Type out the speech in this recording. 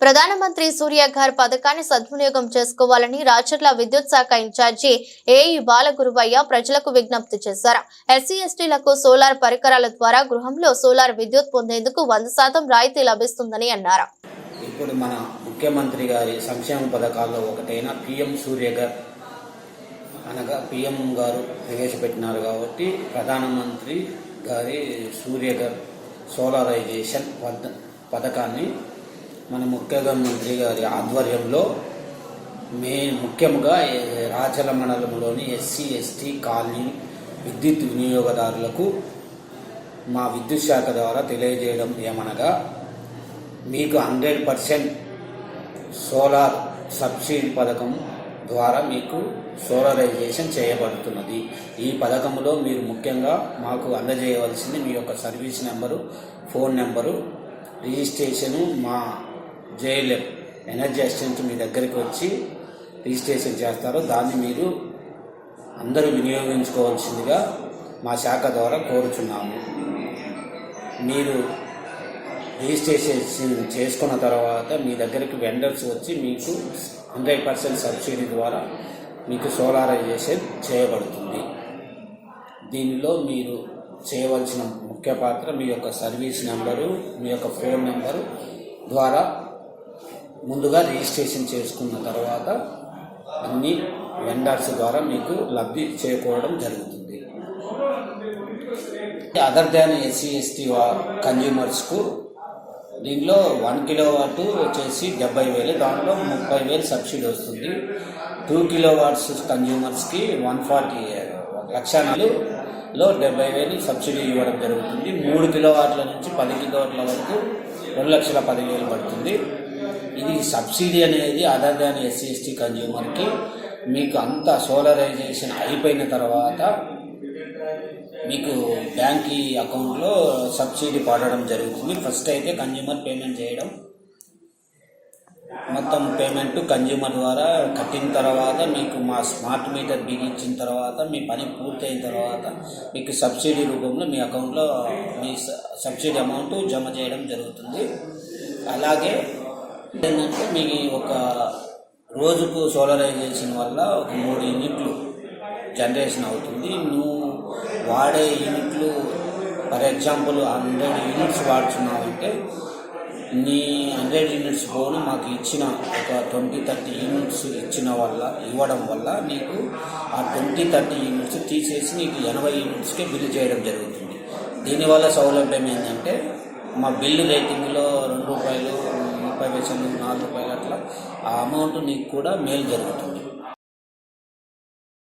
ప్రధానమంత్రి సూర్యఘర్ పథకాన్ని సద్వినియోగం చేసుకోవాలని రాచర్ల విద్యుత్ శాఖ ఇన్ఛార్జి ఏఈ బాలగురువయ్య ప్రజలకు విజ్ఞప్తి చేశారు. ఎస్సీ ఎస్టీలకు సోలార్ పరికరాల ద్వారా గృహంలో సోలార్ విద్యుత్ పొందేందుకు 100% రాయితీ లభిస్తుందని అన్నారు. ఇప్పుడు మన ముఖ్యమంత్రి గారి సంక్షేమ పథకాల్లో ఒకటైన పిఎం సూర్యఘర్ అనగా పిఎం గారు ప్రవేశపెట్టినారు కాబట్టి ప్రధానమంత్రి గారి సూర్యఘర్ సోలారైజేషన్ పథకాన్ని మన ముఖ్యమంత్రి గారి ఆధ్వర్యంలో ముఖ్యంగా రాచల మండలంలోని ఎస్సీ ఎస్టీ కాలనీ విద్యుత్ వినియోగదారులకు మా విద్యుత్ శాఖ ద్వారా తెలియజేయడం ఏమనగా మీకు 100% సోలార్ సబ్సిడీ పథకం ద్వారా మీకు సోలారైజేషన్ చేయబడుతున్నది. ఈ పథకంలో మీరు ముఖ్యంగా మాకు అందజేయవలసింది మీ యొక్క service number, phone number, registration మా జేఎల్ఎం ఎనర్జీ అసిస్టెంట్ మీ దగ్గరికి వచ్చి రిజిస్ట్రేషన్ చేస్తారు. దాన్ని మీరు అందరూ వినియోగించుకోవాల్సిందిగా మా శాఖ ద్వారా కోరుచున్నాము. మీరు రిజిస్ట్రేషన్ చేసుకున్న తర్వాత మీ దగ్గరికి వెండర్స్ వచ్చి మీకు 100% సబ్సిడీ ద్వారా మీకు సోలారైజేషన్ చేయబడుతుంది. దీనిలో మీరు చేయవలసిన ముఖ్య పాత్ర మీ యొక్క సర్వీస్ నెంబరు, మీ యొక్క ఫోన్ నెంబరు ద్వారా ముందుగా రిజిస్ట్రేషన్ చేసుకున్న తర్వాత అన్ని వెండర్స్ ద్వారా మీకు లబ్ధి చేకూరడం జరుగుతుంది. అదర్ దాన్ ఎస్సీ ఎస్టీ కన్జ్యూమర్స్కు దీనిలో 1 కిలోవాట్ వచ్చేసి 70,000, దాంట్లో 30,000 సబ్సిడీ వస్తుంది. 2 కిలోవాట్స్ కన్జ్యూమర్స్కి 140,00,000లో 70,000 సబ్సిడీ ఇవ్వడం జరుగుతుంది. 3 కిలోవాట్ల నుంచి 10 కిలోవాట్ల వరకు 2,10,000 పడుతుంది. ఇది సబ్సిడీ అనేది అదర్ దాన్ ఎస్సీ ఎస్టీ కన్జ్యూమర్కి మీకు అంతా సోలరైజేషన్ అయిపోయిన తర్వాత మీకు బ్యాంక్ అకౌంట్లో సబ్సిడీ పడడం జరుగుతుంది. ఫస్ట్ అయితే కన్జ్యూమర్ పేమెంట్ చేయడం, మొత్తం పేమెంట్ కన్జ్యూమర్ ద్వారా కట్టిన తర్వాత మీకు మా స్మార్ట్ మీటర్ బిగించిన తర్వాత మీ పని పూర్తయిన తర్వాత మీకు సబ్సిడీ రూపంలో మీ అకౌంట్లో మీ సబ్సిడీ అమౌంట్ జమ చేయడం జరుగుతుంది. అలాగే ఏంటంటే మీకు ఒక రోజుకు సోలరైజేషన్ వల్ల ఒక 3 యూనిట్లు జనరేషన్ అవుతుంది. నువ్వు వాడే యూనిట్లు ఫర్ ఎగ్జాంపుల్ 100 యూనిట్స్ వాడుతున్నావంటే నీ 100 యూనిట్స్ పోను మాకు ఇచ్చిన ఒక 20-30 యూనిట్స్ ఇవ్వడం వల్ల నీకు ఆ 20-30 యూనిట్స్ తీసేసి నీకు 80 యూనిట్స్కే బిల్లు చేయడం జరుగుతుంది. దీనివల్ల సౌలభ్యం ఏంటంటే మా బిల్లు రేటింగ్లో ₹2, 30 పైసలు, ₹4 అట్లా ఆ అమౌంట్ నీకు కూడా మేలు జరుగుతుంది.